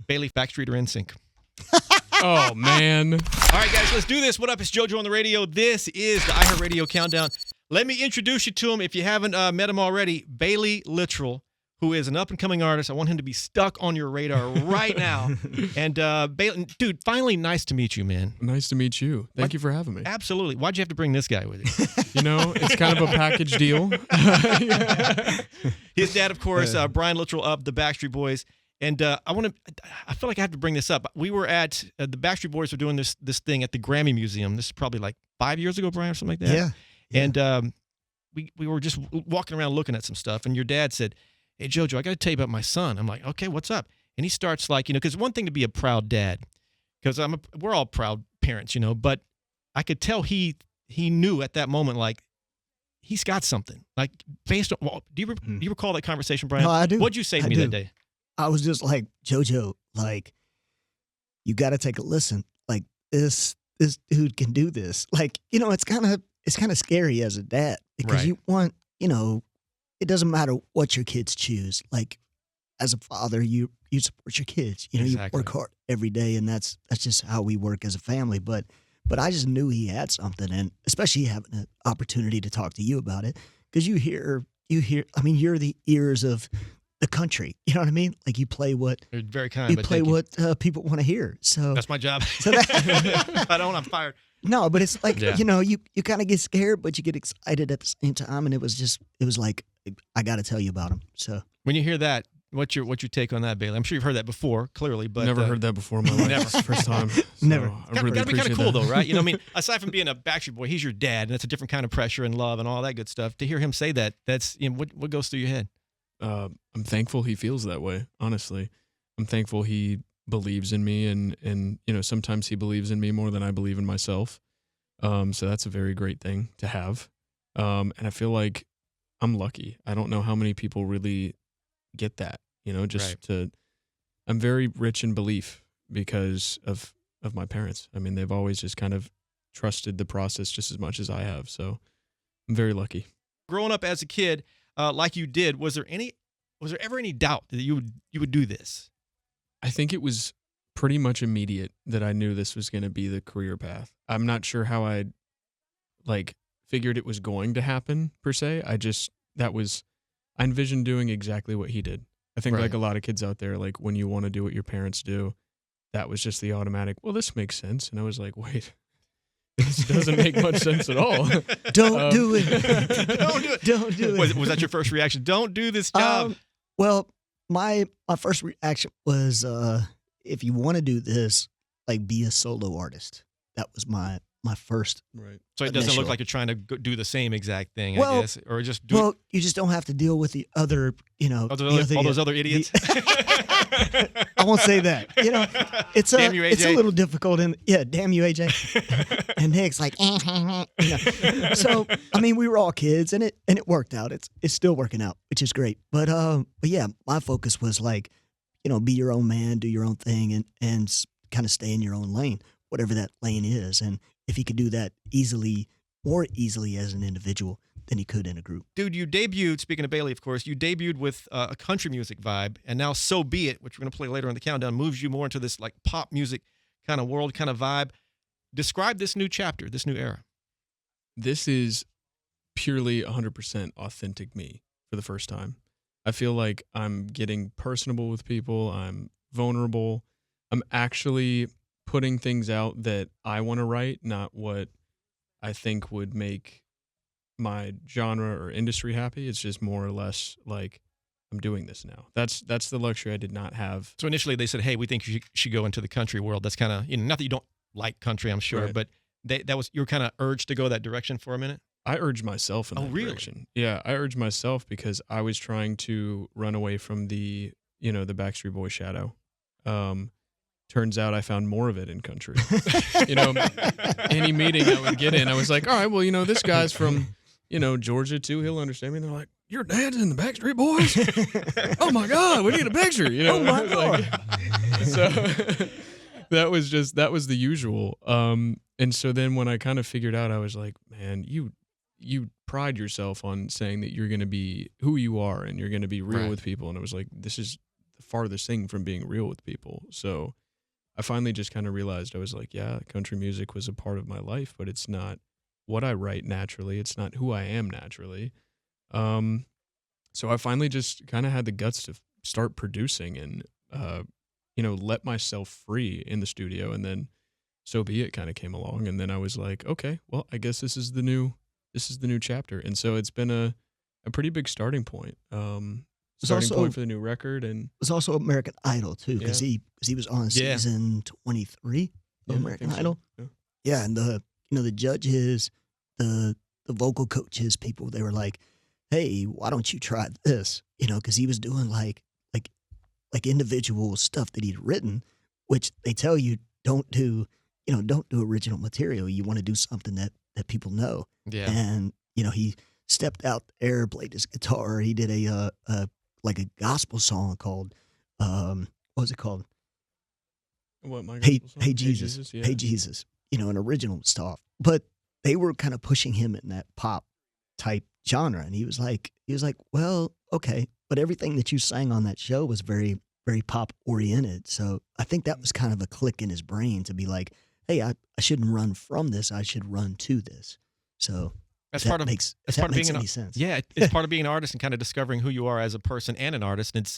Baylee, Backstreet, or NSYNC? Oh, man. All right, guys, let's do this. What up? It's JoJo on the radio. This is the iHeartRadio Countdown. Let me introduce you to him if you haven't met him already. Baylee Littrell, who is an up-and-coming artist. I want him to be stuck on your radar right now. And Baylee, dude, finally nice to meet you, man. Nice to meet you. Thank you for having me. Absolutely. Why'd you have to bring this guy with you? You know, it's kind of a package deal. His dad, of course, Brian Littrell of the Backstreet Boys. And I feel like I have to bring this up. We were at, the Backstreet Boys were doing this thing at the Grammy Museum. This is probably like 5 years ago, Brian, or something like that. Yeah. And we were just walking around looking at some stuff. And your dad said, "Hey, JoJo, I got to tell you about my son." I'm like, "Okay, what's up?" And he starts like, because one thing to be a proud dad, because we're all proud parents, but I could tell he knew at that moment, like, he's got something. Like, based on, well, do you recall that conversation, Brian? No, I do. What'd you say to me that day? I was just like, JoJo, like, you got to take a listen. Like, this dude can do this. Like, it's kind of scary as a dad because you want, it doesn't matter what your kids choose. Like, as a father, you support your kids. Exactly. You work hard every day, and that's just how we work as a family. But I just knew he had something, and especially having an opportunity to talk to you about it, because you hear. I mean, you're the ears of the country. You know what I mean? Like, you play what You're very kind. you play what people want to hear. So that's my job. So if I don't, I'm fired. No, but it's like, Yeah. you kind of get scared, but you get excited at the same time. And it was like, I got to tell you about him. So When you hear that, what's your take on that, Baylee? I'm sure you've heard that before, clearly, but Never heard that before in my life. Never. It's the first time. So Never. I really Gotta be kind of appreciate cool, that. though, right? I mean, aside from being a Backstreet Boy, he's your dad, and it's a different kind of pressure and love and all that good stuff. To hear him say that, that's what goes through your head? I'm thankful he feels that way, honestly. I'm thankful he believes in me, and sometimes he believes in me more than I believe in myself. So that's a very great thing to have. And I feel like I'm lucky. I don't know how many people really get that, I'm very rich in belief because of my parents. I mean, they've always just kind of trusted the process just as much as I have. So I'm very lucky. Growing up as a kid, like you did, was there ever any doubt that you would do this? I think it was pretty much immediate that I knew this was going to be the career path. I'm not sure how I figured it was going to happen per se. I envisioned doing exactly what he did. I think like a lot of kids out there, like when you want to do what your parents do, that was just the automatic, well, this makes sense. And I was like, wait, this doesn't make much sense at all. don't do it. Don't do it. Don't do it. Was that your first reaction? Don't do this job. Well, my first reaction was, if you want to do this, like, be a solo artist. That was my first. Right. So it doesn't initial. look like you're trying to do the same exact thing, I Well- guess, or just do Well, you just don't have to deal with the other, all those other idiots. I won't say that. It's Damn you, it's a AJ. little difficult, and damn you, AJ. And Nick's like, So I mean, we were all kids, and it worked out. It's still working out, which is great. But yeah, my focus was like, be your own man, do your own thing, and kind of stay in your own lane, whatever that lane is. And if he could do that more easily as an individual than he could in a group. Dude, you debuted, speaking of Baylee, of course, you debuted with a country music vibe, and now So Be It, which we're going to play later in the countdown, moves you more into this like pop music kind of world, kind of vibe. Describe this new chapter, this new era. This is purely 100% authentic me for the first time. I feel like I'm getting personable with people. I'm vulnerable. I'm actually putting things out that I want to write, not what I think would make my genre or industry happy. It's just more or less like I'm doing this now. That's the luxury I did not have. So initially they said, hey, we think you should go into the country world. That's kind of, not that you don't like country, I'm sure, Right. but you were kind of urged to go that direction for a minute? I urged myself in that really? direction. Yeah, I urged myself because I was trying to run away from the Backstreet Boy shadow. Turns out I found more of it in country. Any meeting I would get in, I was like, all right, well, this guy's from, Georgia too. He'll understand me. And they're like, your dad's in the Backstreet Boys? Oh my God, we need a picture. Oh my God. So that was the usual. And so then when I kind of figured out, I was like, man, you pride yourself on saying that you're going to be who you are and you're going to be real Right. with people. And I was like, this is the farthest thing from being real with people. So I finally just kind of realized, I was like, yeah, country music was a part of my life, but it's not what I write naturally. It's not who I am naturally. So I finally just kind of had the guts to start producing and, let myself free in the studio. And then So Be It kind of came along. And then I was like, okay, well, I guess this is the new chapter. And so it's been a pretty big starting point. Starting point for the new record. And It was also American Idol too, because Yeah. he was on season 23 of American Idol. So. Yeah, and the judges, the vocal coaches, people, they were like, "Hey, why don't you try this?" Because he was doing like individual stuff that he'd written, which they tell you don't do original material. You want to do something that people know. Yeah. And he stepped out there, played his guitar. He did a gospel song called what was it called? What, my Hey, gospel song? hey Jesus, Yeah. Hey Jesus, an original stuff. But they were kind of pushing him in that pop type genre, and he was like, well, okay, but everything that you sang on that show was very, very pop oriented. So I think that was kind of a click in his brain to be like, hey, I shouldn't run from this, I should run to this. So That's if part that of makes, that's if part that of makes being any sense. Yeah, it's part of being an artist and kind of discovering who you are as a person and an artist. And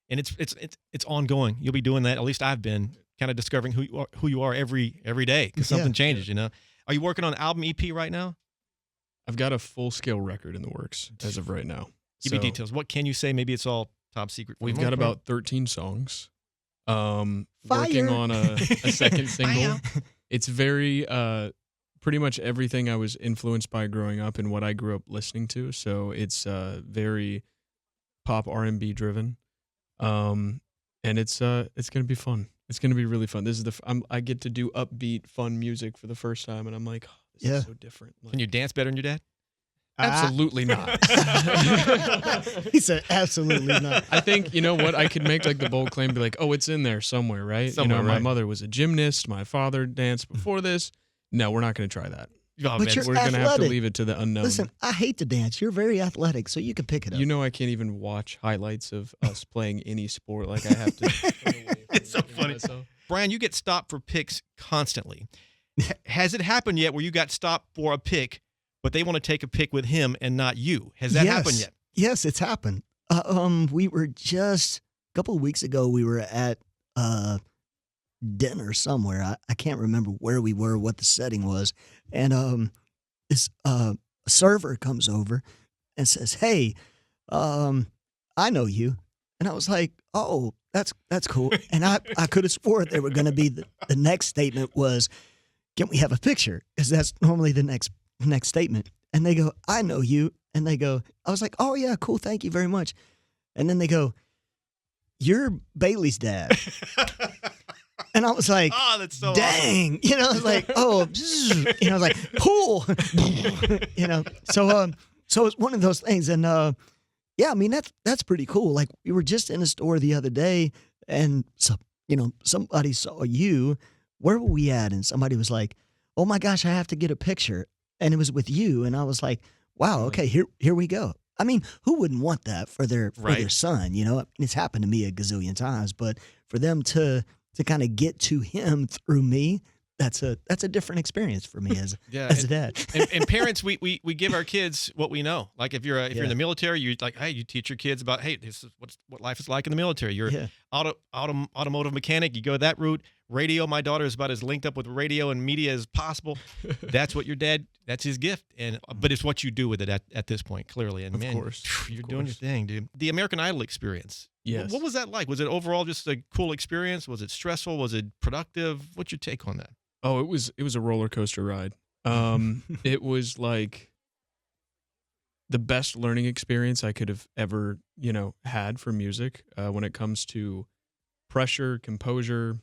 it's ongoing. You'll be doing that. At least I've been kind of discovering who you are every day, because something changes. Are you working on an album EP right now? I've got a full-scale record in the works as of right now. Give me details. What can you say? Maybe it's all top secret. We've got about 13 songs. Working on a second single. It's very pretty much everything I was influenced by growing up and what I grew up listening to. So it's very pop R&B driven, and it's gonna be fun. It's gonna be really fun. This is I get to do upbeat, fun music for the first time, and I'm like, oh, this is so different. Like, Can you dance better than your dad? absolutely not. He said, absolutely not. I think, you know what, I could make like the bold claim, be like, oh, it's in there somewhere, right? Somewhere, my right. mother was a gymnast. My father danced before this. No, we're not going to try that. Oh, But man. you're We're going to have to athletic. leave it to the unknown. Listen, I hate to dance. You're very athletic, so you can pick it up. You know I can't even watch highlights of us playing any sport. Like I have to. It's so funny. Brian, you get stopped for picks constantly. Has it happened yet where you got stopped for a pick, but they want to take a pick with him and not you? Has that happened yet? Yes, it's happened. We were just a couple of weeks ago. We were at dinner somewhere. I can't remember where we were, what the setting was, and this server comes over and says, "Hey, I know you," and I was like, "Oh, that's cool." And I could have swore they were going to be the next statement was, "Can we have a picture?" Because that's normally the next statement. And they go, "I know you." And they go, I was like, "Oh yeah, cool, thank you very much." And then they go, "You're Bailey's dad." And I was like, Oh, that's so dang, I was like, oh, I was like, cool, so it's one of those things. And yeah, I mean, that's pretty cool. Like, we were just in a store the other day, and somebody saw you. Where were we at? And somebody was like, "Oh my gosh, I have to get a picture," and it was with you. And I was like, wow, okay, here we go. I mean, who wouldn't want that for their son? I mean, it's happened to me a gazillion times, but for them to kind of get to him through me, that's a different experience for me as a dad. and parents, we give our kids what we know. Like if you're in the military, you teach your kids about, hey, this is what life is like in the military. You're automotive mechanic, you go that route. Radio, my daughter is about as linked up with radio and media as possible. That's what your dad, that's his gift. But it's what you do with it at this point, clearly. And of course, you're doing your thing, dude. The American Idol experience. Yes. What was that like? Was it overall just a cool experience? Was it stressful? Was it productive? What's your take on that? Oh, it was a roller coaster ride. It was like the best learning experience I could have ever, had for music when it comes to pressure, composure,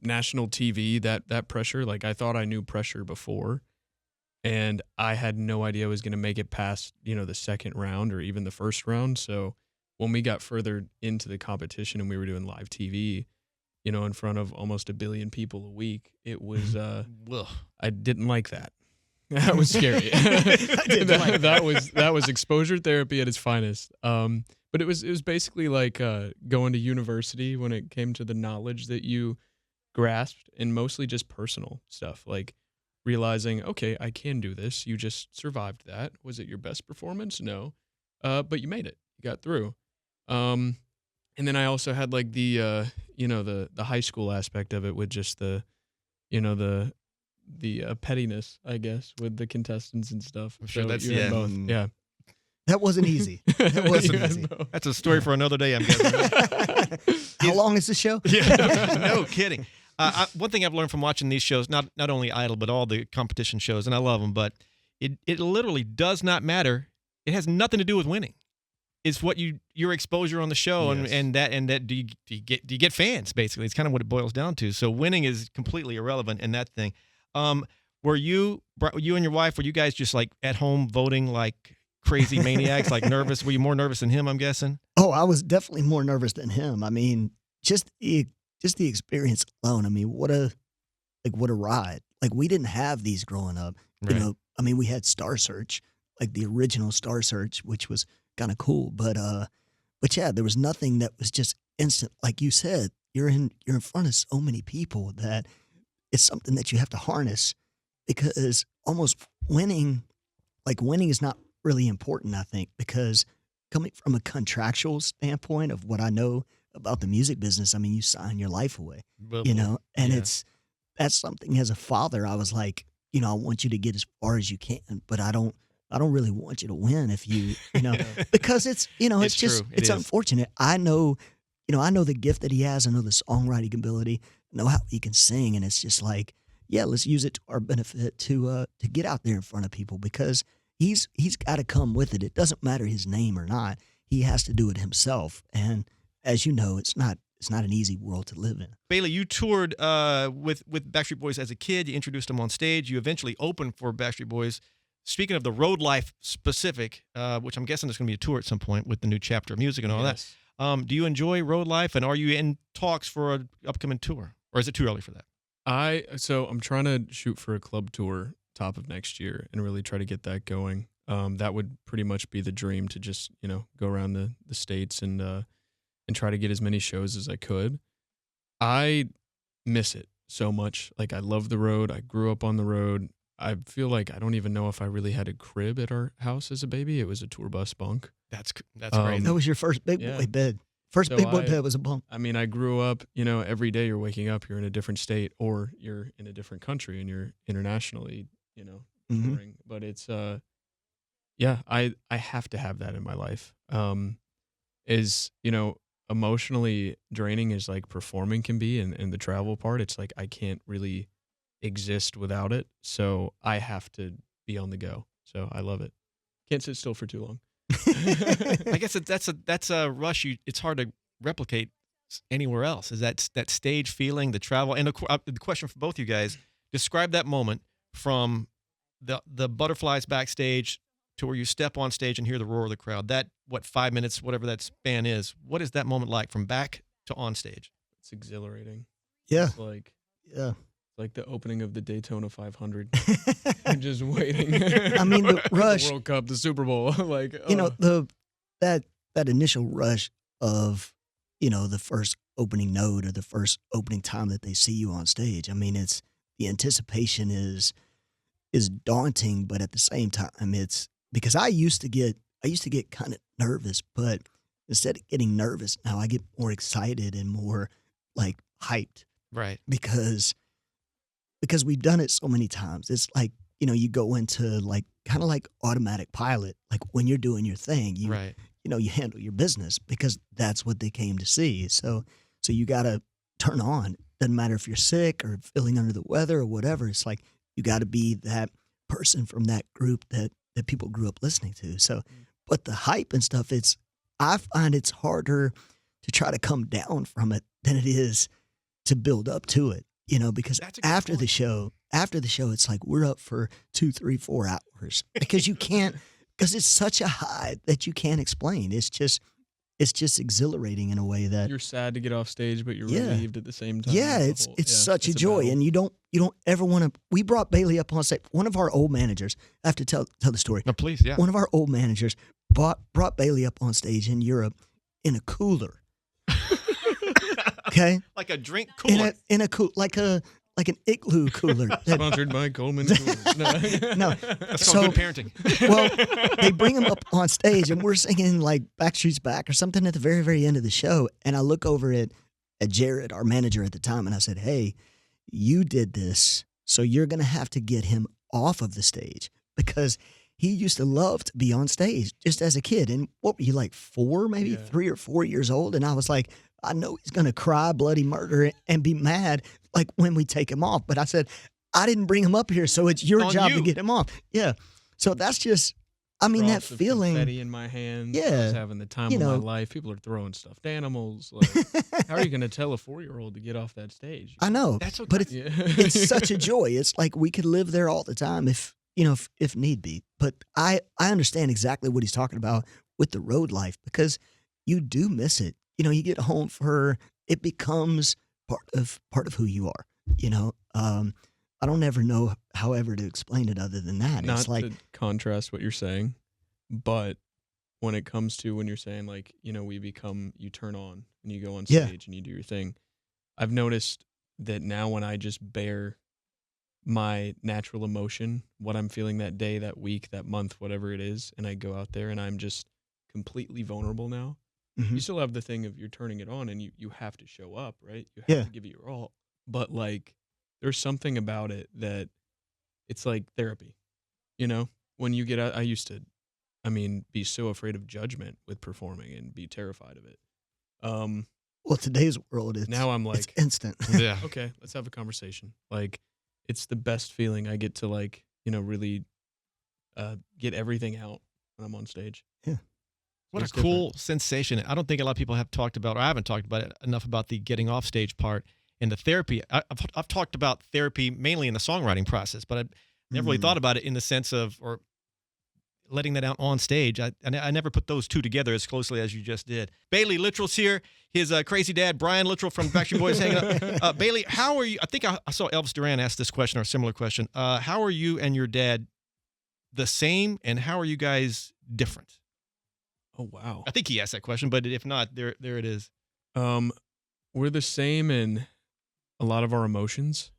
national TV, that pressure. Like, I thought I knew pressure before, and I had no idea I was going to make it past, the second round or even the first round. So when we got further into the competition and we were doing live TV, in front of almost 1 billion people a week, it was, I didn't like that. That was scary. did like that was exposure therapy at its finest. But it was basically like going to university when it came to the knowledge that you grasped, and mostly just personal stuff, like realizing, okay, I can do this. You just survived that. Was it your best performance? No, but you made it. You got through. And then I also had like the the high school aspect of it with just the pettiness, I guess, with the contestants and stuff. I'm sure So that's- you had yeah. both. Yeah. That wasn't easy. That wasn't You had easy. both. That's a story for another day, I'm guessing. How long is the show? Yeah, no kidding. One thing I've learned from watching these shows, not only Idol, but all the competition shows, and I love them, but it literally does not matter. It has nothing to do with winning. It's what your exposure on the show, Yes. and that do you get fans, basically. It's kind of what it boils down to. So winning is completely irrelevant in that thing. Were you and your wife, were you guys just like at home voting like crazy maniacs, like nervous? Were you more nervous than him, I'm guessing? Oh, I was definitely more nervous than him. I mean, just the experience alone. I mean, what a ride. Like, we didn't have these growing up. You Right. know, I mean, we had Star Search, like the original Star Search, which was kind of cool. But yeah, there was nothing that was just instant. Like you said, you're in front of so many people that it's something that you have to harness, because almost winning is not really important, I think, because coming from a contractual standpoint of what I know about the music business, I mean, you sign your life away, you know, and Yeah. that's something as a father, I was like, you know, I want you to get as far as you can, but I don't really want you to win if you know, because it's, you know, It's it's just, true. It it's is. unfortunate. I know the gift that he has. I know the songwriting ability, I know how he can sing. And it's just like, yeah, let's use it to our benefit to get out there in front of people, because he's got to come with it. It doesn't matter his name or not. He has to do it himself. And as you know, it's not an easy world to live in. Baylee, you toured with Backstreet Boys as a kid. You introduced them on stage. You eventually opened for Backstreet Boys. Speaking of the road life specific, which I'm guessing there's going to be a tour at some point with the new chapter of music and all Yes. that. Do you enjoy road life, and are you in talks for an upcoming tour, or is it too early for that? So I'm trying to shoot for a club tour top of next year and really try to get that going. That would pretty much be the dream, to just, go around the states and try to get as many shows as I could. I miss it so much. Like, I love the road. I grew up on the road. I feel like I don't even know if I really had a crib at our house as a baby. It was a tour bus bunk. That's Um, crazy. That was your first big Yeah. boy bed. First So big boy I- bed was a bunk. I mean, I grew up, every day you're waking up, you're in a different state, or you're in a different country and you're internationally, Mhm. touring. But it's, I have to have that in my life. Is, emotionally draining as like performing can be, and the travel part, it's like I can't really exist without it. So I have to be on the go. So I love it. Can't sit still for too long. I guess that's a rush. It's hard to replicate anywhere else. Is that stage feeling, the travel, and the question for both you guys: describe that moment from the butterflies backstage to where you step on stage and hear the roar of the crowd. That 5 minutes, whatever that span is. What is that moment like from back to on stage? It's exhilarating. Yeah. It's like Yeah. the opening of the Daytona 500. I'm just waiting. I mean, the rush- the World Cup, the Super Bowl. Like, You know, that initial rush of, the first opening note or the first opening time that they see you on stage. I mean, it's the anticipation is daunting, but at the same time, it's because I used to get kind of nervous, but instead of getting nervous, now I get more excited and more like hyped Right. because we've done it so many times. It's like, you go into like kind of like automatic pilot. Like when you're doing your thing, you Right. you handle your business because that's what they came to see. So you got to turn on. Doesn't matter if you're sick or feeling under the weather or whatever. It's like you got to be that person from that group that people grew up listening to. So, but the hype and stuff, I find it's harder to try to come down from it than it is to build up to it. Because That's a good after point. the show, it's like we're up for 2, 3, 4 hours because you can't, because it's such a high that you can't explain. It's just, it's just exhilarating in a way that You're sad to get off stage, but you're Yeah. relieved at the same time. yeah, The it's whole- such a it's joy, battle. and you don't ever want to. We brought Baylee up on stage. One of our old managers. I have to tell the story. No, please, yeah. One of our old managers brought Baylee up on stage in Europe in a cooler. Okay, Like a drink cooler. in a like an igloo cooler. that- Sponsored by Coleman Coolers. No. no, That's so- called good parenting. well, they bring him up on stage, and we're singing like Backstreet's Back or something at the very, very end of the show. And I look over at Jared, our manager at the time, and I said, "Hey, you did this, so you're gonna have to get him off of the stage because he used to love to be on stage just as a kid. And what were you like 4, maybe Yeah. 3 or 4 years old? And I was like, I know he's gonna cry bloody murder and be mad like when we take him off. But I said, I didn't bring him up here, so it's your On job you. to get him off. Yeah. So that's just, I mean, that Drops of feeling. confetti in my hands. I Yeah. was having the time You of my know. life. People are throwing stuffed animals. Like, how are you going to tell a 4-year-old to get off that stage? I know, That's okay. but it's Yeah. it's such a joy. It's like we could live there all the time if if need be. But I understand exactly what he's talking about with the road life because you do miss it. You get home for it becomes part of who you are. I don't ever know however to explain it other than that. Not It's like to contrast what you're saying, but when it comes to when you're saying like, you turn on and you go on Yeah. stage and you do your thing. I've noticed that now when I just bear my natural emotion, what I'm feeling that day, that week, that month, whatever it is, and I go out there and I'm just completely vulnerable now. Mhm. You still have the thing of you're turning it on and you have to show up, right? You have Yeah. to give it your all. But like there's something about it that it's like therapy. When you get out, I used to be so afraid of judgment with performing and be terrified of it. well, today's world is Now I'm it's like, instant. Yeah. okay, let's have a conversation. Like it's the best feeling. I get to like, really get everything out when I'm on stage. What a It's different. cool sensation. I don't think a lot of people have talked about, or I haven't talked about it enough about the getting off stage part and the therapy. I've talked about therapy mainly in the songwriting process, but I've never really thought about it in the sense of, or letting that out on stage. I never put those two together as closely as you just did. Baylee Littrell's here. His crazy dad, Brian Littrell from Backstreet Boys, hanging out. Baylee, how are you? I think I saw Elvis Duran ask this question or a similar question. How are you and your dad the same, and how are you guys different? Oh wow. I think he asked that question, but if not, there it is. We're the same in a lot of our emotions.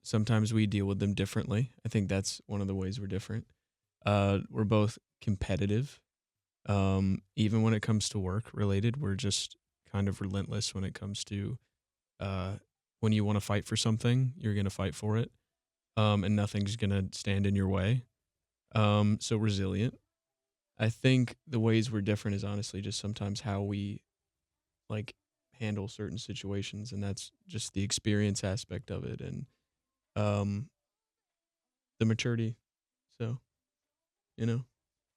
Sometimes we deal with them differently. I think that's one of the ways we're different. We're both competitive. Even when it comes to work related, we're just kind of relentless when it comes to when you want to fight for something, you're going to fight for it. And nothing's going to stand in your way. So resilient. I think the ways we're different is honestly just sometimes how we like handle certain situations, and that's just the experience aspect of it and the maturity. So,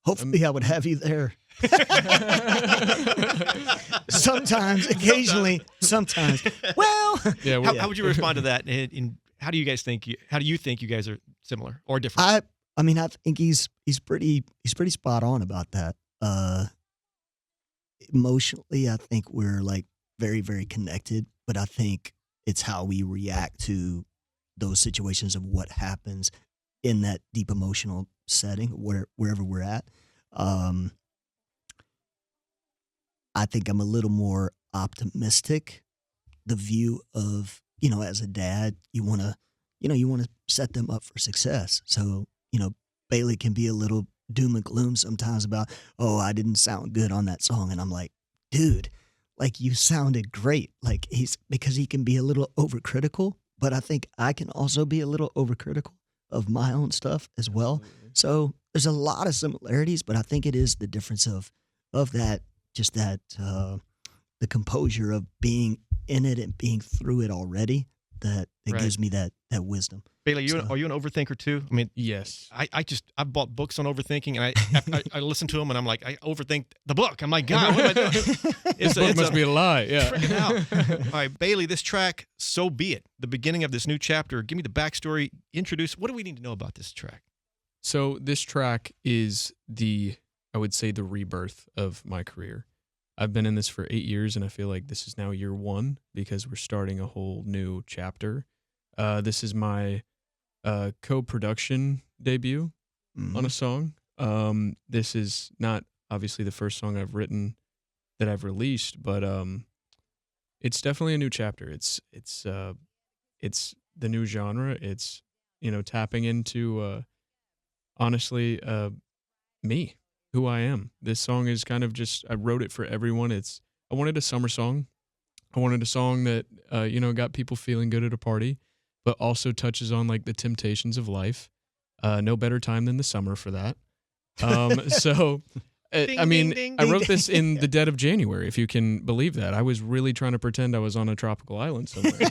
Hopefully, I would have you there. Sometimes, occasionally, sometimes. Well, yeah, How would you respond to that? And how do you think you guys are similar or different? I mean, I think he's pretty spot on about that. Emotionally, I think we're like very, very connected, but I think it's how we react to those situations of what happens in that deep emotional setting, wherever we're at. I think I'm a little more optimistic. The view of, as a dad, you want to set them up for success. So, Baylee can be a little doom and gloom sometimes about, oh, I didn't sound good on that song. And I'm like, dude, like you sounded great. Like because he can be a little overcritical, but I think I can also be a little overcritical of my own stuff as well. So there's a lot of similarities, but I think it is the difference of that, just that, the composure of being in it and being through it already that Right. gives me that wisdom. Baylee, So- are you an overthinker too? I mean, yes. I've bought books on overthinking, and I listen to them, and I'm like, I overthink the book. I'm like, God, what am I doing? This book must be a lie. Yeah. Freaking out. All right, Baylee, this track, So Be It, the beginning of this new chapter. Give me the backstory. Introduce. What do we need to know about this track? So this track is I would say the rebirth of my career. I've been in this for 8 years, and I feel like this is now year 1 because we're starting a whole new chapter. This is my co-production debut on a song. This is not obviously the first song I've written that I've released, but it's definitely a new chapter. It's the new genre. It's tapping into honestly me, who I am. This song is kind of just, I wrote it for everyone. I wanted a summer song. I wanted a song that got people feeling good at a party, but also touches on like the temptations of life. No better time than the summer for that. So Ding, I mean, ding, ding, I ding, wrote this in the dead of January, if you can believe that. I was really trying to pretend I was on a tropical island somewhere.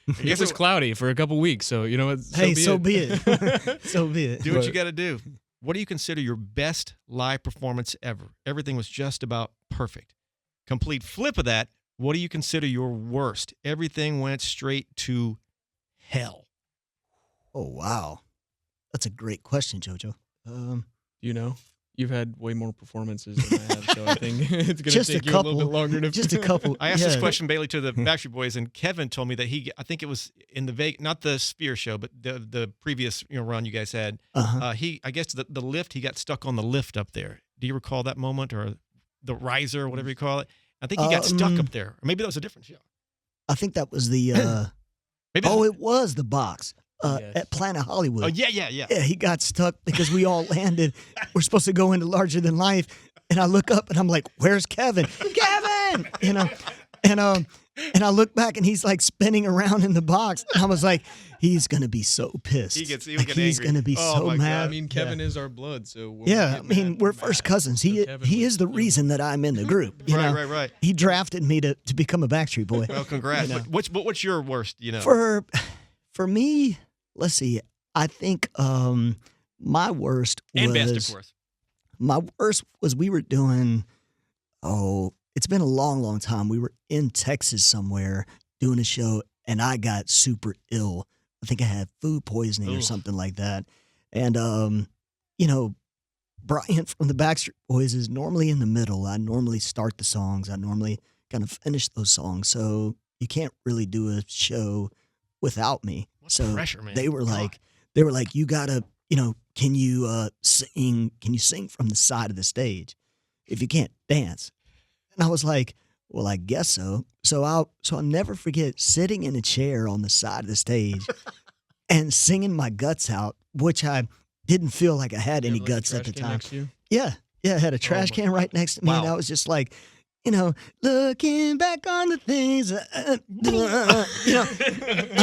It was cloudy for a couple weeks, so you know what? So be it. So be it. Do what you got to do. What do you consider your best live performance ever? Everything was just about perfect. Complete flip of that, what do you consider your worst? Everything went straight to hell. Oh, wow. That's a great question, JoJo. You've had way more performances than I have, so I think it's going Just to a take you a little couple. bit longer to. Just a couple. I asked yeah. this question, Bailey, to the Backstreet Boys, and Kevin told me that I think it was in the not the Sphere show, but the previous run you guys had. Uh-huh. I guess the lift, he got stuck on the lift up there. Do you recall that moment, or the riser, or whatever you call it? I think he got stuck up there, or maybe that was a different show. I think that was the. Maybe it was the box Yes. at Planet Hollywood. Oh yeah. Yeah, he got stuck because we all landed. We're supposed to go into Larger Than Life, and I look up and I'm like, "Where's Kevin? Kevin!" And I look back and he's like spinning around in the box. And I was like, "He's gonna be so pissed. He's He's angry. gonna be Oh, so my mad." God. I mean, Kevin is our blood, so when we Yeah, I get mean, mad, we're mad. first cousins. So He Kevin he was, is the reason that I'm in the group. you know? Right. He drafted me to become a Backstreet Boy. Well, congrats. What's your worst? For me, let's see. I think my worst was and best, of course. my worst was we were doing. It's been a long time. We were in Texas somewhere doing a show, and I got super ill. I think I had food poisoning or something like that. And Brian from the Backstreet Boys is normally in the middle. I normally start the songs. I normally kind of finish those songs. So you can't really do a show without me. What so pressure, man. they were God. like, you gotta, can you sing? Can you sing from the side of the stage if you can't dance? And I was like, well, I guess so. So I'll never forget sitting in a chair on the side of the stage and singing my guts out, which I didn't feel like I had any You have, like, a guts at trash the can time. next to you? Yeah, I had a trash my can right next to me, and Wow. I was just like, looking back on the things, I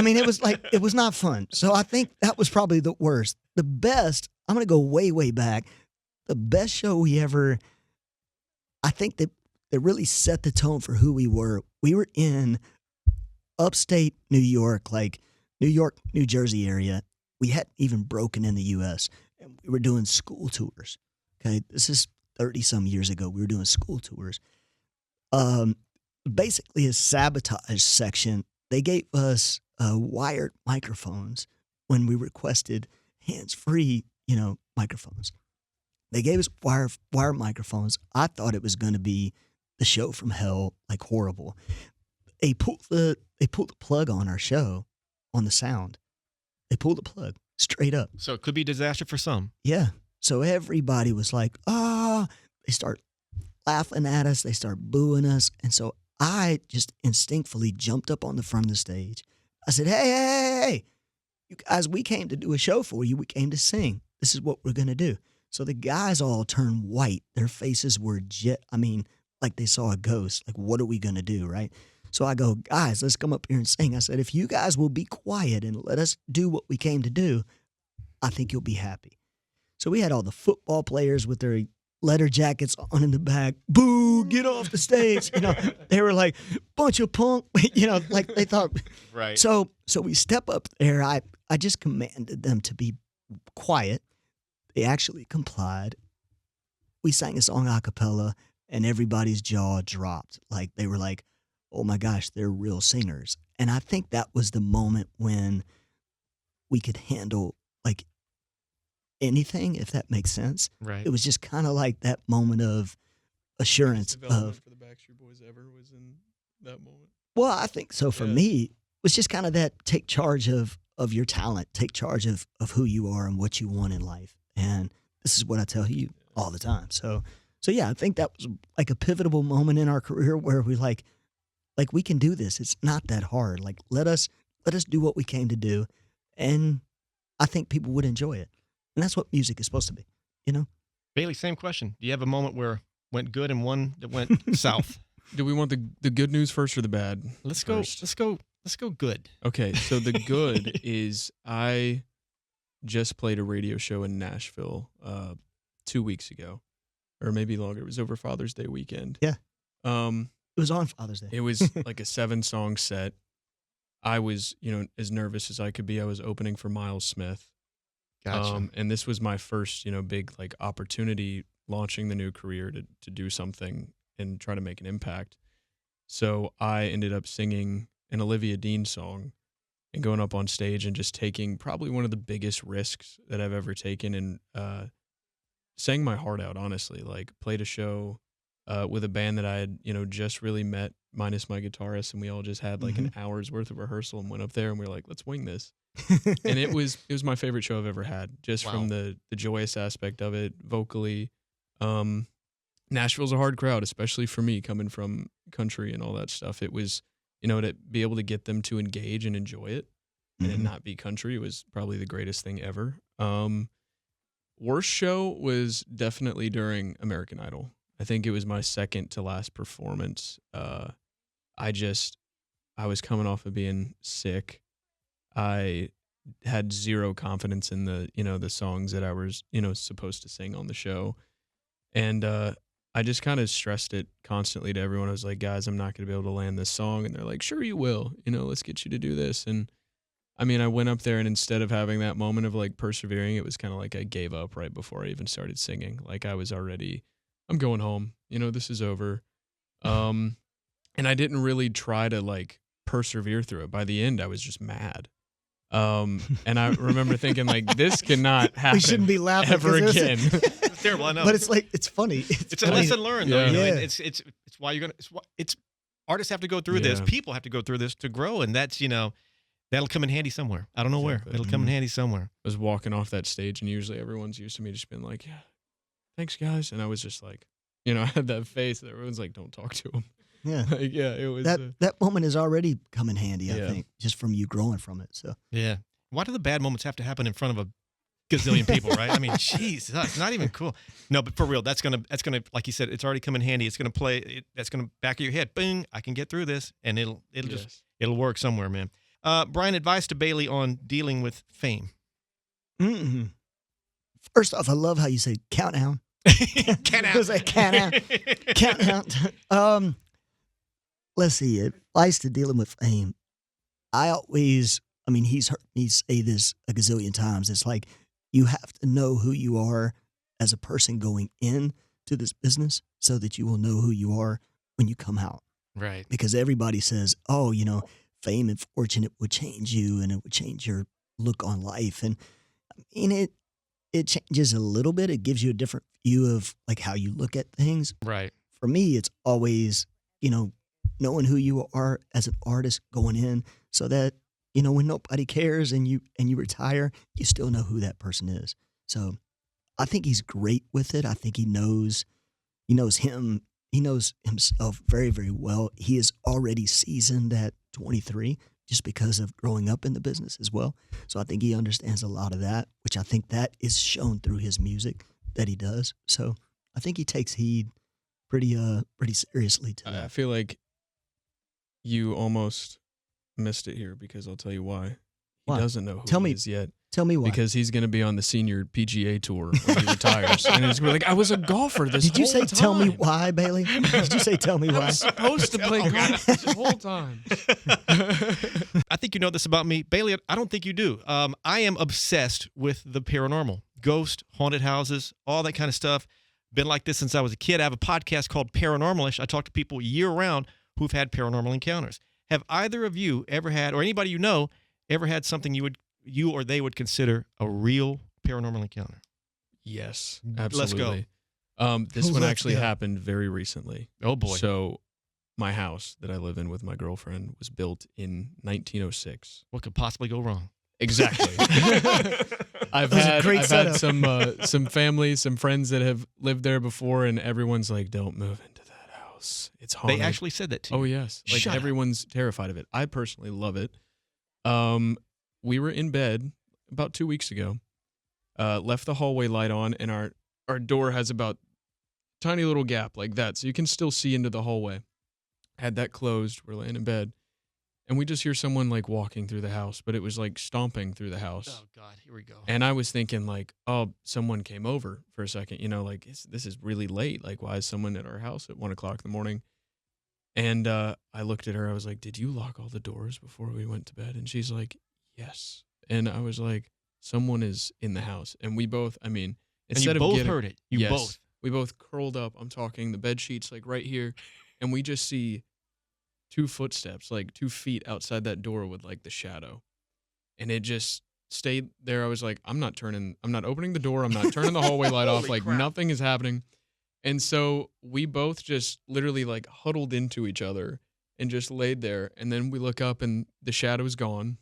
mean, it was not fun. So I think that was probably the worst. The best, I'm going to go way back. The best show we ever, I think that really set the tone for who we were. We were in upstate New York, like New Jersey area. We hadn't even broken in the U.S. And we were doing school tours. Okay, this is 30-some years ago. We were doing school tours. Basically a sabotage section. They gave us wired microphones when we requested hands-free, microphones. They gave us wire microphones. I thought it was going to be the show from hell, like horrible. They pulled the plug on our show, on the sound. They pulled the plug straight up. So it could be disaster for some. Yeah. So everybody was like, they start laughing at us. They start booing us. And so I just instinctively jumped up on the front of the stage. I said, hey, you guys, we came to do a show for you. We came to sing. This is what we're going to do. So the guys all turned white. Their faces were like they saw a ghost. Like, what are we going to do, right? So I go, guys, let's come up here and sing. I said, if you guys will be quiet and let us do what we came to do, I think you'll be happy. So we had all the football players with their leather jackets on in the back. Boo, get off the stage. They were like, bunch of punk, like they thought. Right. So we step up there. I just commanded them to be quiet. They actually complied. We sang a song a cappella, and everybody's jaw dropped. Like, they were like, oh my gosh, they're real singers. And I think that was the moment when we could handle like anything, if that makes sense. Right. It was just kind of like that moment of, assurance development of. for the Backstreet Boys ever was in that moment. Well, I think so. For Yeah. me, it was just kind of that take charge of your talent, take charge of who you are and what you want in life. And this is what I tell you all the time. So yeah, I think that was like a pivotal moment in our career where we like we can do this. It's not that hard. Like let us do what we came to do, and I think people would enjoy it. And that's what music is supposed to be, you know? Bailey, same question. Do you have a moment where went good and one that went south? Do we want the good news first or the bad? Let's go. first? Let's go good. Okay, so the good is I just played a radio show in Nashville 2 weeks ago, or maybe longer. It was over Father's Day weekend. Yeah. Um, It was on Father's Day. it was like a 7-song set. I was, as nervous as I could be. I was opening for Miles Smith. Gotcha. And this was my first, big like opportunity launching the new career to do something and try to make an impact. So I ended up singing an Olivia Dean song and going up on stage and just taking probably one of the biggest risks that I've ever taken, and sang my heart out, honestly. Like played a show with a band that I had, just really met minus my guitarist, and we all just had like an hour's worth of rehearsal and went up there and we were like, let's wing this. And it was my favorite show I've ever had, just Wow. from the joyous aspect of it, vocally. Nashville's a hard crowd, especially for me coming from country and all that stuff. It was, to be able to get them to engage and enjoy it and it not be country was probably the greatest thing ever. Worst show was definitely during American Idol. I think it was my second to last performance. I was coming off of being sick. I had zero confidence in the songs that I was, supposed to sing on the show. And I just kind of stressed it constantly to everyone. I was like, guys, I'm not going to be able to land this song. And they're like, sure you will. Let's get you to do this. And I mean, I went up there and instead of having that moment of like persevering, it was kind of like I gave up right before I even started singing. Like I was already, I'm going home. This is over. And I didn't really try to like persevere through it. By the end, I was just mad. And I remember thinking like, this cannot happen. We shouldn't be laughing ever 'cause again. It's terrible. I know. But it's funny. It's a funny. lesson learned, though. Yeah. And Yeah. it's why you're gonna. It's artists have to go through this. Yeah. People have to go through this to grow, and that's that'll come in handy somewhere. I don't know Exactly. where. It'll come in handy somewhere. I was walking off that stage, and usually everyone's used to me just being like, yeah, thanks, guys. And I was just like, I had that face that everyone's like, don't talk to him. Yeah. Like, yeah, it was. That moment has already come in handy, I Yeah. think, just from you growing from it. So Yeah. Why do the bad moments have to happen in front of a gazillion people, right? I mean, jeez, it's not even cool. No, but for real, that's gonna, like you said, it's already come in handy. It's gonna play. That's gonna back of your head. Bing, I can get through this, and it'll just Yes. it'll work somewhere, man. Brian, advice to Bailey on dealing with fame. first off, I love how you say countdown. Count It was like countdown. Countdown. Let's see. Advice to dealing with fame. He's heard me say this a gazillion times. It's like you have to know who you are as a person going in to this business so that you will know who you are when you come out. Right. Because everybody says, oh, fame and fortune, it would change you and it would change your look on life. And I mean, it changes a little bit. It gives you a different view of like how you look at things. Right. For me, it's always, knowing who you are as an artist going in so that, when nobody cares and you retire, you still know who that person is. So I think he's great with it. I think he knows himself very, very well. He is already seasoned at 23 just because of growing up in the business as well. So I think he understands a lot of that, which I think that is shown through his music that he does. So I think he takes heed pretty seriously to I that. feel like you almost missed it here because I'll tell you why. Why? He doesn't know who Tell he me- is yet. Tell me why. Because he's going to be on the senior PGA tour when he retires. And he's going to be like, I was a golfer this Did you whole say time. tell me why, Bailey? Did you say tell me I why? was supposed to play golf this whole time. I think you know this about me. Bailey, I don't think you do. I am obsessed with the paranormal. Ghost, haunted houses, all that kind of stuff. Been like this since I was a kid. I have a podcast called Paranormalish. I talk to people year-round who've had paranormal encounters. Have either of you ever had, or anybody ever had something you or they would consider a real paranormal encounter? Yes, Let's go. absolutely. This one Let's actually go. happened very recently. Oh boy. So my house that I live in with my girlfriend was built in 1906. What could possibly go wrong? Exactly. I've was a had great I've setup. had some family, some friends that have lived there before, and everyone's like, "Don't move into that house. It's haunted." They actually said that to you. Oh yes, like Shut up. everyone's terrified of it. I personally love it. We were in bed about 2 weeks ago. Left the hallway light on, and our door has about tiny little gap like that, so you can still see into the hallway. Had that closed. We're laying in bed, and we just hear someone like walking through the house, but it was like stomping through the house. Oh God, here we go. And I was thinking like, oh, someone came over for a second. You know, like this is really late. Like, why is someone at our house at 1 o'clock in the morning? And I looked at her. I was like, did you lock all the doors before we went to bed? And she's like, yes. And I was like, someone is in the house. And we both, I mean, And instead you of both getting, heard it. You yes, both. we both curled up. I'm talking the bed sheets like right here. And we just see 2 footsteps, like 2 feet outside that door with like the shadow. And it just stayed there. I was like, I'm not opening the door. I'm not turning the hallway light off. Holy Like crap. nothing is happening. And so we both just literally like huddled into each other and just laid there. And then we look up and the shadow is gone.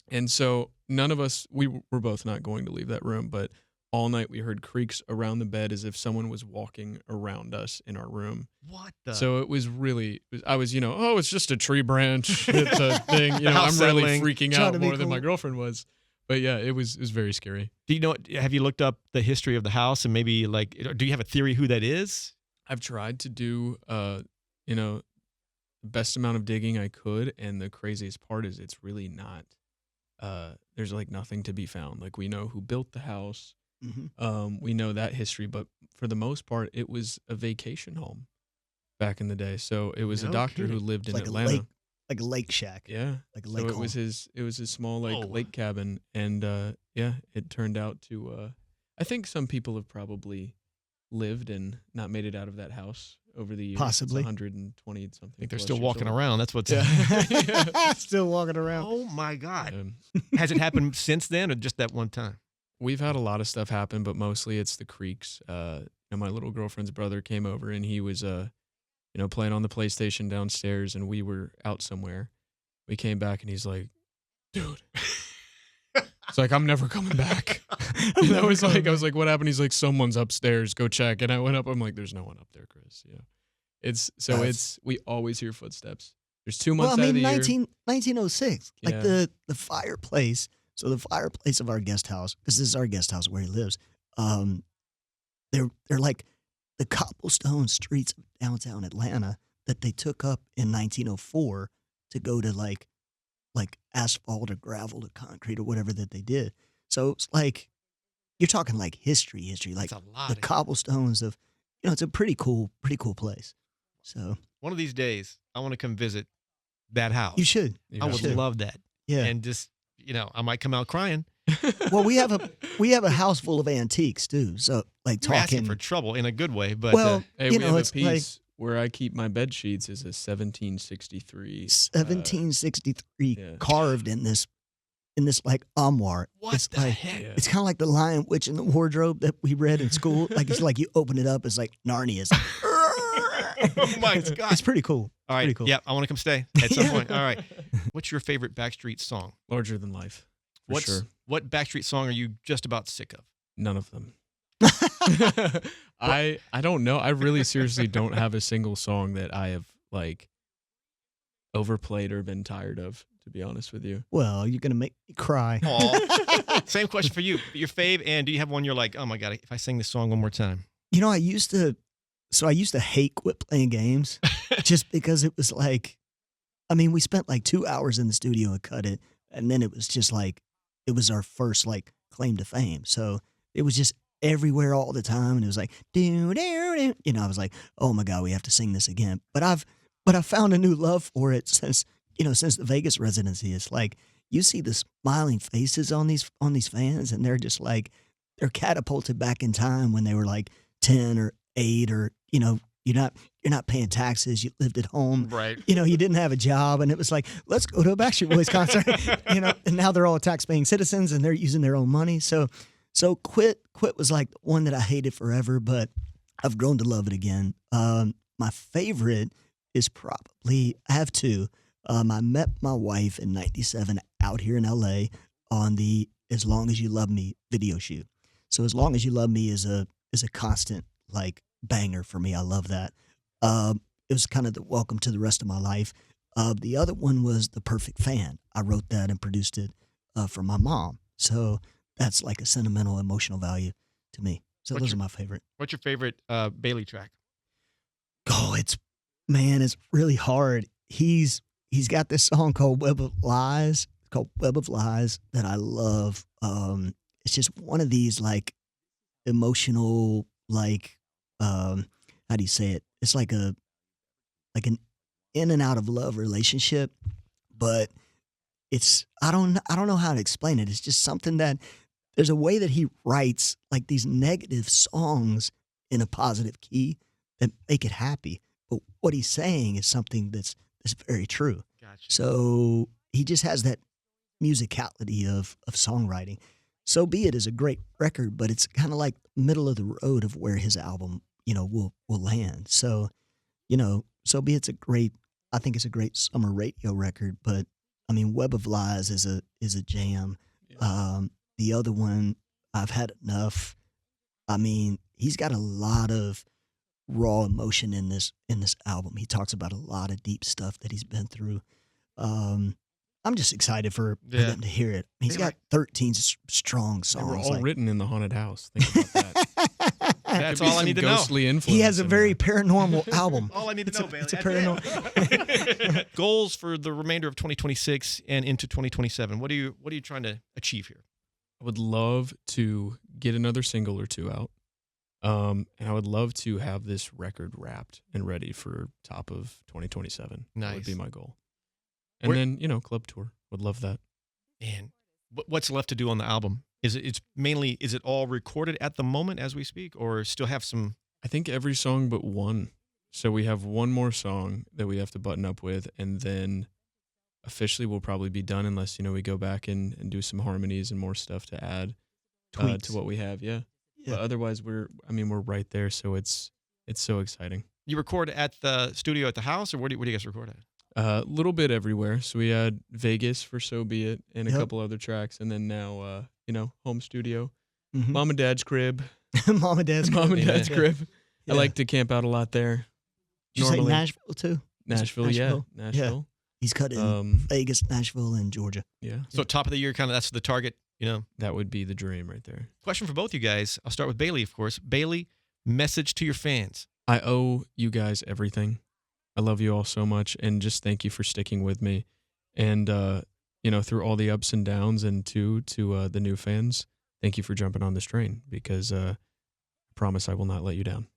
And so none of us, we were both not going to leave that room, but all night we heard creaks around the bed as if someone was walking around us in our room. What the? So it was really, I was, oh, it's just a tree branch. It's a thing. I'm House really settling. freaking Trying out to be more than my cool. girlfriend was. But yeah, it was very scary. Do you know? Have you looked up the history of the house and maybe like? Do you have a theory who that is? I've tried to do, the best amount of digging I could. And the craziest part is it's really not, there's like nothing to be found. Like we know who built the house. Mhm. We know that history, but for the most part, it was a vacation home back in the day. So it was a No doctor who kidding. lived in Like a Atlanta. lake, like a lake shack. Yeah. Like a So lake it was home. his small like Whoa. lake cabin, and it turned out to. I think some people have probably lived and not made it out of that house over the years. Possibly. It's 120 something. I think they're plus still years walking old. around. That's what's. Yeah. Still walking around. Oh my God! Um, Has it happened since then, or just that one time? We've had a lot of stuff happen, but mostly it's the creeks. My little girlfriend's brother came over and he was, playing on the PlayStation downstairs, and we were out somewhere. We came back and he's like, "Dude," it's like, "I'm never coming back." And I was like, "What happened?" He's like, "Someone's upstairs. Go check." And I went up. I'm like, "There's no one up there, Chris." We always hear footsteps. There's 2 months Well, I out of mean, the year. 1906, like Yeah. the fireplace. So the fireplace of our guest house, because this is our guest house where he lives. They're like the cobblestone streets of downtown Atlanta that they took up in 1904 to go to like asphalt or gravel or concrete or whatever that they did. So it's like you're talking like history, like That's a lot. the cobblestones of, it's a pretty cool place. So One of these days, I want to come visit that house. you should. I would should. love that. Yeah. And just, I might come out crying. Well, we have a house full of antiques too. So like You're asking talking. for trouble in a good way, but Well, Hey, you we know, have a it's piece like where I keep my bed sheets is a 1763. 1763 yeah. carved in this like armoire. what It's the like heck? Yeah. it's kind of like the Lion Witch in the Wardrobe that we read in school. Like it's like you open it up, it's like Narnia's. Oh my God. It's pretty cool. All right. Pretty cool. Yeah, I want to come stay at some Yeah. point. All right. What's your favorite Backstreet song? Larger than life. For sure. What Backstreet song are you just about sick of? None of them. I don't know. I really seriously don't have a single song that I have like overplayed or been tired of, to be honest with you. Well, you're gonna make me cry. Aw. Same question for you. Your fave, and do you have one you're like, oh my God, if I sing this song one more time? I used to hate quit playing games just because it was like, I mean, we spent like 2 hours in the studio and cut it. And then it was just like, it was our first like claim to fame. So it was just everywhere all the time. And it was like, do, do, do. I was like, oh my God, we have to sing this again. But I found a new love for it since the Vegas residency. It's like, you see the smiling faces on these fans, and they're just like, they're catapulted back in time when they were like 10 or 8 or, you're not paying taxes. You lived at home. Right. You didn't have a job, and it was like, let's go to a Backstreet Boys concert. And now they're all tax-paying citizens, and they're using their own money. So quit was like one that I hated forever, but I've grown to love it again. My favorite is probably, I have two. I met my wife in '97 out here in LA on the As Long As You Love Me video shoot. So As Long As You Love Me is a constant like banger for me. I love that. It was kind of the welcome to the rest of my life. The other one was The Perfect Fan. I wrote that and produced it for my mom. So that's like a sentimental, emotional value to me. So those are my favorite. What's your favorite Baylee track? Oh, it's really hard. He's got this song called Web of Lies. Called Web of Lies that I love. It's just one of these like emotional, like how do you say it? It's like an in and out of love relationship, but it's I don't know how to explain it. It's just something that there's a way that he writes like these negative songs in a positive key that make it happy. But what he's saying is something that's very true. Gotcha. So he just has that musicality of songwriting. So Be It is a great record, but it's kind of like middle of the road of where his album, will land. So, So Be It's I think it's a great summer radio record, but I mean, Web of Lies is a jam. Yeah. The other one, I've Had Enough. I mean, he's got a lot of raw emotion in this album. He talks about a lot of deep stuff that he's been through. I'm just excited for them to hear it. He's got 13 strong songs. They were all written in the haunted house. Think about that. That's all I need to know. Ghostly influence. He has a very paranormal album. All I need to know, Bailey. It's a paranormal. Goals for the remainder of 2026 and into 2027. What are you trying to achieve here? I would love to get another single or two out. And I would love to have this record wrapped and ready for top of 2027. Nice. That would be my goal. And then, club tour. Would love that. And what's left to do on the album? Is it all recorded at the moment as we speak, or still have some? I think every song but one. So we have one more song that we have to button up with, and then officially we'll probably be done unless, we go back and do some harmonies and more stuff to add to what we have. Yeah. But otherwise we're right there. So it's so exciting. You record at the studio at the house, or where do you guys record at? A little bit everywhere. So we had Vegas for So Be It and a couple other tracks. And then now, home studio, mom and dad's crib. Mom and dad's crib. I like to camp out a lot there. Did you say Nashville too? Nashville. Yeah. Yeah. He's cut in Vegas, Nashville, and Georgia. Yeah. So top of the year, kind of that's the target, That would be the dream right there. Question for both you guys. I'll start with Baylee, of course. Baylee, message to your fans. I owe you guys everything. I love you all so much, and just thank you for sticking with me. And, through all the ups and downs, and to the new fans, thank you for jumping on this train, because I promise I will not let you down.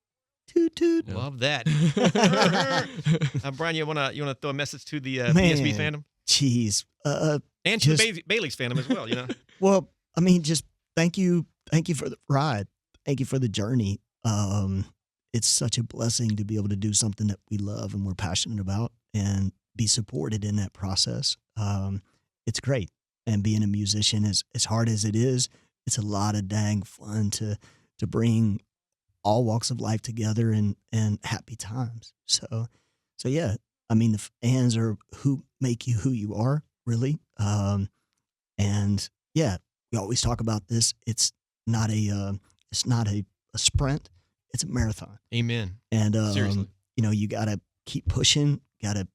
Toot toot. Love that. Brian, you wanna throw a message to the BSB fandom? Jeez. And to the Bailey's fandom as well, Well, I mean, just thank you for the ride. Thank you for the journey. It's such a blessing to be able to do something that we love and we're passionate about and be supported in that process. It's great. And being a musician, as hard as it is, it's a lot of dang fun to bring all walks of life together and happy times. So yeah, I mean, the fans are who make you who you are, really. And yeah, we always talk about this. It's not a sprint. It's a marathon. Amen. And, seriously, you got to keep pushing, got to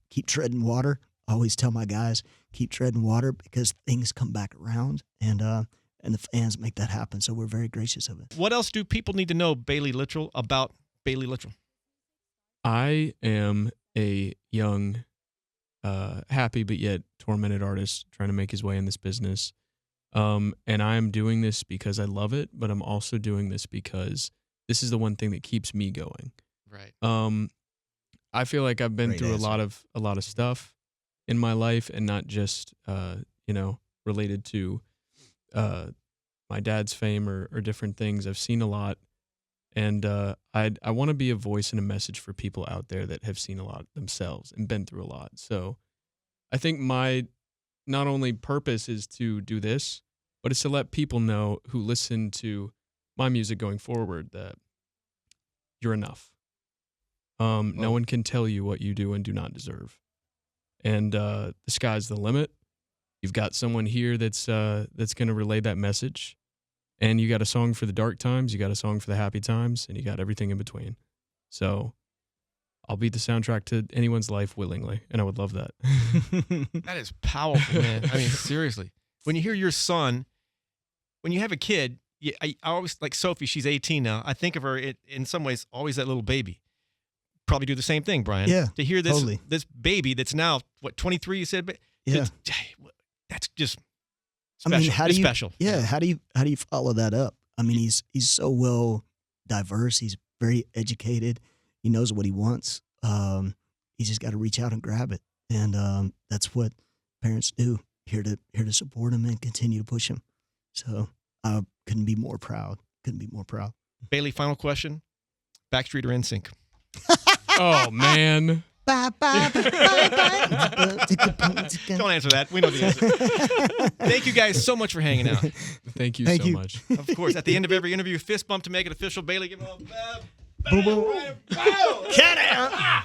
keep treading water. I always tell my guys, keep treading water, because things come back around, and the fans make that happen. So we're very gracious of it. What else do people need to know, Baylee Littrell, about Baylee Littrell? I am a young, happy but yet tormented artist trying to make his way in this business. And I'm doing this because I love it, but I'm also doing this because this is the one thing that keeps me going. Right. I feel like I've been Great through answer. a lot of stuff in my life, and not just related to my dad's fame or different things. I've seen a lot, and I want to be a voice and a message for people out there that have seen a lot themselves and been through a lot. So I think my not only purpose is to do this, but it's to let people know who listen to my music going forward that you're enough. No one can tell you what you do and do not deserve. And the sky's the limit. You've got someone here that's going to relay that message. And you got a song for the dark times, you got a song for the happy times, and you got everything in between. So I'll be the soundtrack to anyone's life willingly, and I would love that. That is powerful, man. I mean, seriously. When you hear your son, when you have a kid, I always, like Sophie, she's 18 now. I think of her in some ways always that little baby. Probably do the same thing, Brian. Yeah, to hear this totally. this baby that's now, what, 23, you said? But Yeah. That's just I special. mean, how It's do you? special. Yeah, how do you follow that up? I mean, he's so well diverse. He's very educated. He knows what he wants. He's just got to reach out and grab it, and that's what parents do. Here to support him and continue to push him. So I couldn't be more proud. Couldn't be more proud. Bailey, final question: Backstreet or NSYNC? Oh, man. Don't Don't answer that. We know the answer. Thank you guys so much for hanging out. Thank you Thank so you. much. Of course, at the end of every interview, fist bump to make it official. Bailey, give him a Boom, boom. Cut out.